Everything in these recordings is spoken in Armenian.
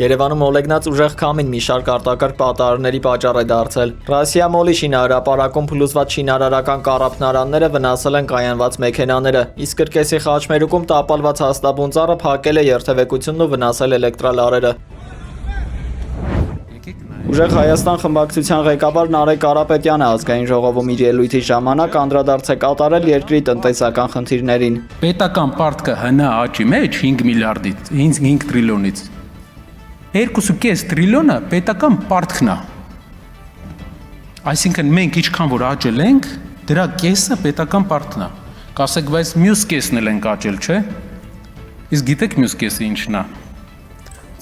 Երևանում օլեգնած ուժեղ քամին մի շարք արտակարգ պատահարների պատճառ է դարձել։ Ռասիա մոլի շինարարապարակում փլուզված շինարարական կառափնարանները վնասել են կայանված մեքենաները, իսկ Կրկեսի խաչմերուկում տապալված հաստաբուն ծառը փակել է երթևեկությունն ու վնասել էլեկտրալարերը։ Ուժեղ Հայաստան խմբակցության ղեկավար Նարեկ Կարապետյանը ազգային ժողովում իր ելույթի ժամանակ անդրադարձ է կատարել երկրի տնտեսական խնդիրներին։ Պետական պարտքը հնա աճի մեջ 5 միլիարդից 5 տրիլիոնից 2.5 տրիլիոնը պետական պարտքն է։ Այսինքն մենք ինչքան որ աճել ենք, դրա կեսը պետական պարտքն է։ Կասեք, բայց մյուս կեսն էլ ենք աճել, չէ՞։ Իսկ գիտեք մյուս կեսը ինչն է։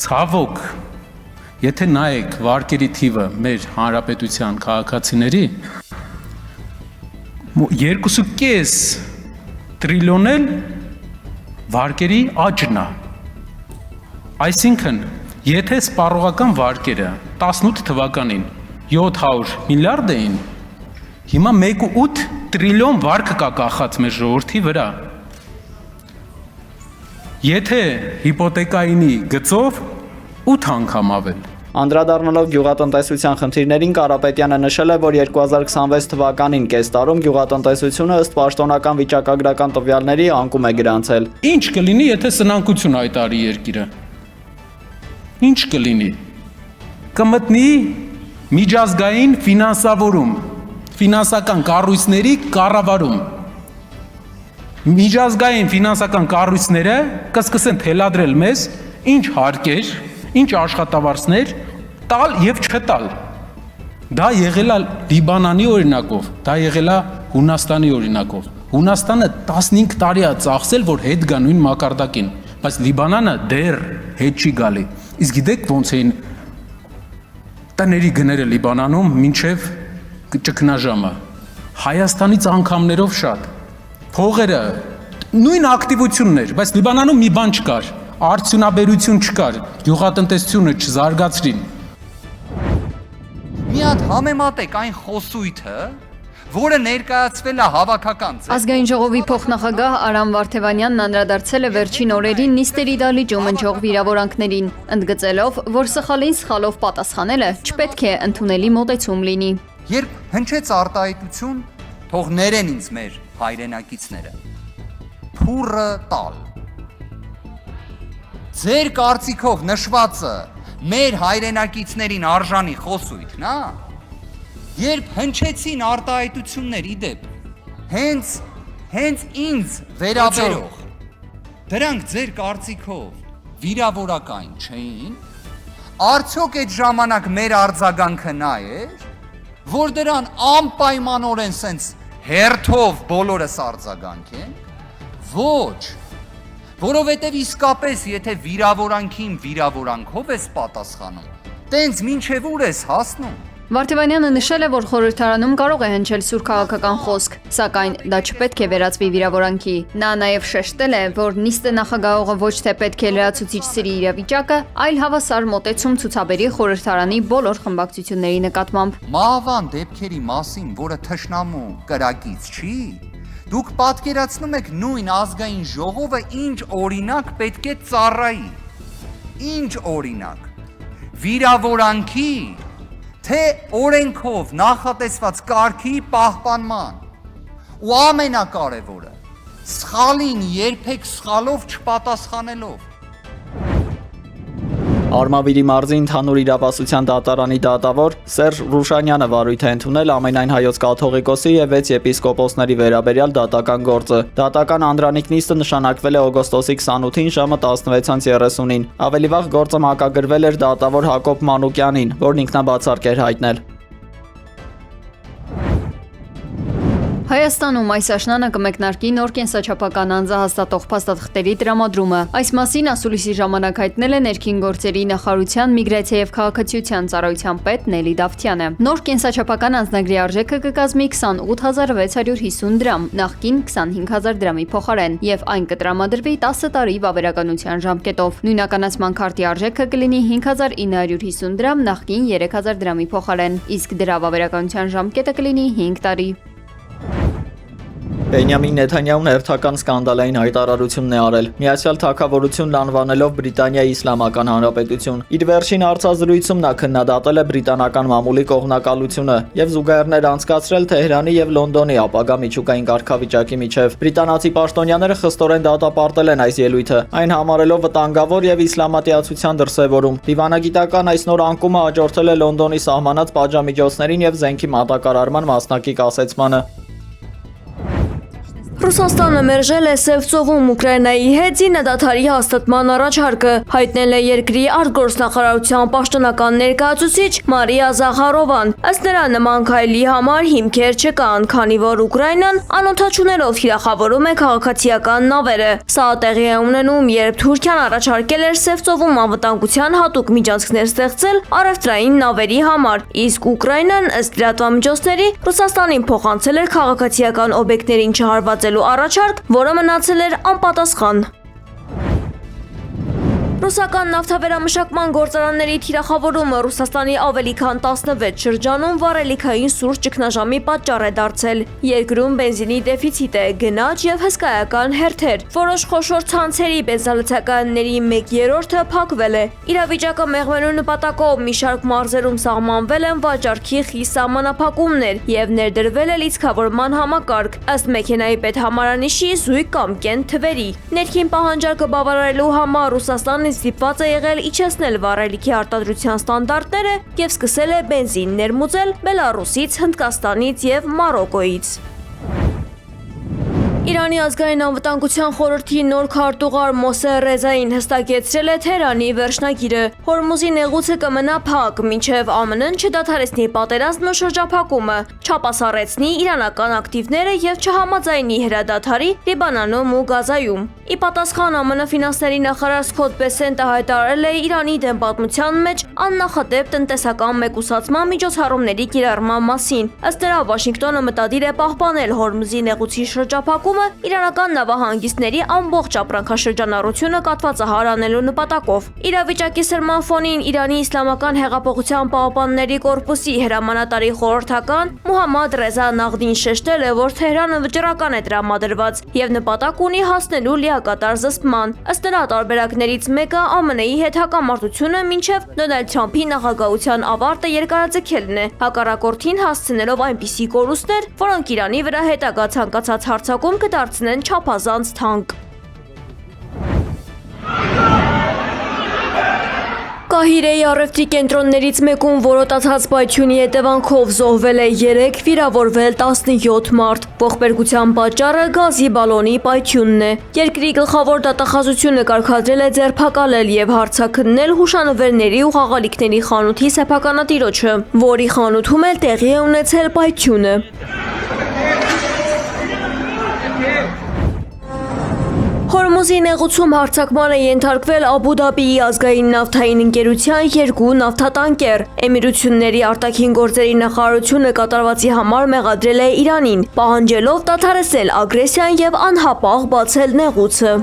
Ցավոք, եթե նայեք վարկերի թիվը մեր հանրապետության քաղաքացիների 2.5 տրիլիոն էլ վարկերի աճն է։ Այսինքն, եթե սպառողական վարկերը 18 թվականին 700 միլիարդ էին, հիմա 1.8 տրիլիոն վարկ կա կախած մեր ժողովրդի վրա։ Եթե հիպոթեկայինի գծով 8 անգամ ավել։ Անդրադառնալով գյուղատնտեսության խնդիրներին Կարապետյանը նշել է, որ 2026 թվականին կես տարում գյուղատնտեսությունը ըստ պաշտոնական վիճակագրական տվյալների անկում է գրանցել։ Ինչ կլինի, եթե սնանկություն հայտարարի երկիրը։ Ինչ կլինի։ Կմտնի միջազգային ֆինանսավորում, ֆինանսական կառույցների կառավարում։ Միջազգային ֆինանսական կառույցները կսկսեն թելադրել մեզ ինչ հարկեր, ինչ աշխատավարձներ տալ եւ չտալ։ Դա եղել է Լիբանանի օրինակով, դա եղել է Հունաստանի օրինակով։ Հունաստանը 15 տարի է ծախսել, որ հետ գա նույն մակարդակին, բայց Լիբանանը դեռ հետ չի գալի։ Իսկ գիտեք ոնց էին տների գները Լիբանանում մինչև ճգնաժամը։ Հայաստանից անգամներով շատ։ Փողերը նույն ակտիվություններ, բայց Լիբանանում մի բան չկար։ Արդյունաբերություն չկար, գյուղատնտեսությունը չզարգացրին։ Մի հատ համեմատեք այն խոսույթը, որը ներկայացվել է հավաքական ձև։ Ազգային ժողովի փոխնախագահ Արամ Վարդևանյանն անդրադարձել է վերջին օրերին նիստերի դալիճում ընջող վիրավորանքներին, ընդգծելով, որ սխալին սխալով պատասխանելը չպետք է ընդունելի մոտեցում լինի։ Երբ հնչեց արտահայտություն, թող ներեն ինձ մեր հայրենակիցները։ Փուրը տալ։ Ձեր կարծիքով նշվածը մեր հայրենակիցներին արժանի խոսույթն է, երբ հնչեցին արտահայտություններ իդեպ, հենց ինձ վերաբերող, դրանք ձեր կարծիքով վիրավորական չէին, արդյոք այդ ժամանակ մեր արձագանքը նա էր, որ դրան անպայմանորեն սենց հերթով բոլորս արձագանքենք, ոչ, որովհետև իսկապես եթե վիրավորանքին վիրավորանքով ես պատասխանում, տենց մինչև ուր ես հասնում։ Վարդևանյանը նշել է, որ խորհրդարանում կարող է հնչել սուր քաղաքական խոսք, սակայն դա չպետք է վերածվի վիրավորանքի։ Նա նաև շեշտել է, որ նիստը նախագահողը ոչ թե պետք է լրացուցիչ սրի իրավիճակը, այլ հավասար մոտեցում ցուցաբերի խորհրդարանի բոլոր խմբակցությունների նկատմամբ։ Մահվան դեպքերի մասին, որը թշնամու կրակից չի, դուք պատկերացնում եք նույն ազգային ժողովը ինչ օրինակ պետք է ծառայի։ Ինչ օրինակ։ Վիրավորանքի, թե օրենքով նախատեսված կարգի պահպանման։ Ու ամենակարևորը, սխալին երբեք սխալով չպատասխանելով։ Արմավիրի մարզի ընդհանուր իրավասության դատարանի դատավոր Սերժ Ռուշանյանը վարույթ է ընդունել ամենայն հայոց կաթողիկոսի եւ 6 եպիսկոպոսների վերաբերյալ դատական գործը։ Դատական անդրանիկ նիստը նշանակվել է օգոստոսի 28-ին ժամը 16:30-ին։ Ավելի վաղ գործը մակագրվել էր դատավոր Հակոբ Մանուկյանին, որն ինքնաբացարկ էր հայտնել։ Հայաստանում այս աշնանը կմեկնարկի նոր կենսաչափական անձը հաստատող փաստաթղթերի տրամադրումը։ Այս մասին ասուլիսի ժամանակ հայտնել է ներքին գործերի նախարարության միգրացիա եւ քաղաքացիության ծառայության պետ Նելի Դավթյանը։ Նոր կենսաչափական անձնագրի արժեքը կկազմի 28650 դրամ, նախկին 25000 դրամի փոխարեն, եւ այն կտրամադրվի 10 տարի վավերականության ժամկետով։ Նույնականացման քարտի արժեքը կլինի 5950 դրամ, նախկին 3000 դրամի փոխարեն, իսկ դրա վավերականության ժամկետը կլինի 5 տարի։ Բենյամին Նեթանյահուն հերթական սկանդալային հայտարարությունն է արել։ Միացյալ Թագավորությունն անվանելով Բրիտանիայի Իսլամական Հանրապետություն։ Իր վերջին հարցազրույցում նա քննադատել է բրիտանական մամուլի կողմնակալությունը եւ զուգահեռներ անցկացրել Թեհրանի եւ Լոնդոնի ապագա միջուկային կարգավիճակի միջև։ Բրիտանացի պաշտոնյաները խստորեն դատապարտել են այս ելույթը, այն համարելով վտանգավոր եւ իսլամատիացության դրսեւորում։ Դիվանագիտական այս նոր անկումը հաջորդել է Լոնդոնի սահմանած պատժամիջոցներին եւ զենքի մատակարարման մասնակի կասեցմանը։ Ռուսաստանը մերժել է Սևծովում Ուկրաինայի հետ զինադադարի հաստատման առաջարկը, հայտնել է երկրի արտգործնախարարության պաշտոնական ներկայացուցիչ Մարիա Զախարովան։ Ըստ նրա, նման քայլի համար հիմքեր չկան, քանի որ Ուկրաինան անօթաչուներով թիրախավորում է քաղաքացիական նավերը։ Սա տեղի է ունենում, երբ Թուրքիան առաջարկել էր Սևծովում անվտանգության հատուկ միջանցքներ ստեղծել առևտրային նավերի համար, իսկ Ուկրաինան ըստ լրատվամիջոցների Ռուսաստանին փոխանցել էր քաղաքացիական օբյեկտներին չհարվածել առաջարկ, որը մնացել էր անպատասխան։ Ռուսական նավթավերամշակման գործարանների թիրախավորումը Ռուսաստանի ավելի քան 16 շրջանում վառելիքային սուրճ ճգնաժամի պատճառ է դարձել։ Երկրում բենզինի դեֆիցիտ է, գնաճ եւ հսկայական հերթեր։ Որոշ խոշոր ցանցերի բենզալցականների 1/3-ը փակվել է։ Իրավիճակը մեղմելու նպատակով մի շարք մարզերում սահմանվել են վաճառքի խիստ սահմանափակումներ եւ ներդրվել է լիցքավորման համակարգ, ըստ մեքենայի պետհամարանիշի զույգ կամ կենտ թվերի։ Ներքին պահանջարկը բավարարելու համար Ռուսաստանը ստիպված է եղել իջեցնել վառելիքի արտադրության ստանդարտները եւ սկսել է բենզին ներմուծել Բելարուսից, Հնդկաստանից եւ Մարոկոից։ Իրանի ազգային անվտանգության խորհրդի նոր քարտուղար Մոսե Ռեզային հստակեցրել է Թեհրանի վերջնագիրը։ Հորմուզի նեղուցը կմնա փակ, մինչև ԱՄՆ-ն չդադարեցնի պատերազմը շրջափակումը, չապասառեցնի իրանական ակտիվները եւ չհամաձայնի հրադադարի Լիբանանում ու Գազայում։ Ի պատասխան ԱՄՆ ֆինանսների նախարար Սքոթ Բեսենտը հայտարարել է Իրանի դեմ պատմության մեջ աննախադեպ տնտեսական մեկուսացման միջոցառումների կիրառման մասին։ Ըստ նրա, Վաշինգտոնը մտադիր է պահպանել Հորմուզի նեղուցի շրջափակումը իրանական նավահանգիստների ամբողջ ապրանքաշրջանառությունը կաթվածահար անելու նպատակով։ Իրավիճակի սրման ֆոնին Իրանի Իսլամական հեղափոխության պահապանների կորպուսի հրամանատարի խորհրդական Մուհամմադ Ռեզա Նաղդին շեշտել է, որ Թեհրանը վճռական է տրամադրված եւ նպատակ ունի հասնելու լիակատար զսպման։ Ըստ նրա, տարբերակներից մեկը ԱՄՆ-ի հետ հակամարտությունը մինչև Դոնալդ Թրամփի նախագահության ավարտը երկարաձգելն է, հակառակորդին հասցնելով այնպիսի կորուստներ, որոնք Իրանի վրա հետագա ցանկացած հարձակում կդարձնեն չափազանց թանկ։ Կահիրեի առևտրի կենտրոններից մեկում որոտացած պայթյունի հետևանքով զոհվել է 3, վիրավորվել 17 մարդ։ Ողբերգության պատճառը գազի բալոնի պայթյունն է։ Երկրի գլխավոր դատախազությունը կարգադրել է ձերբակալել եւ հարցաքննել հուշանվերների ու խաղալիքների խանութի սեփականատիրոջը, որի խանութում էլ տեղի է ունեցել պայթյունը։ Հորմուզի նեղուցում հարձակման է ենթարկվել Աբու Դաբիի ազգային նավթային ընկերության 2 նավթատանկեր։ Էմիրությունների արտաքին գործերի նախարարությունը կատարվածի համար մեղադրել է Իրանին, պահանջելով դադարեցնել ագրեսիան եւ անհապաղ բացել նեղուցը։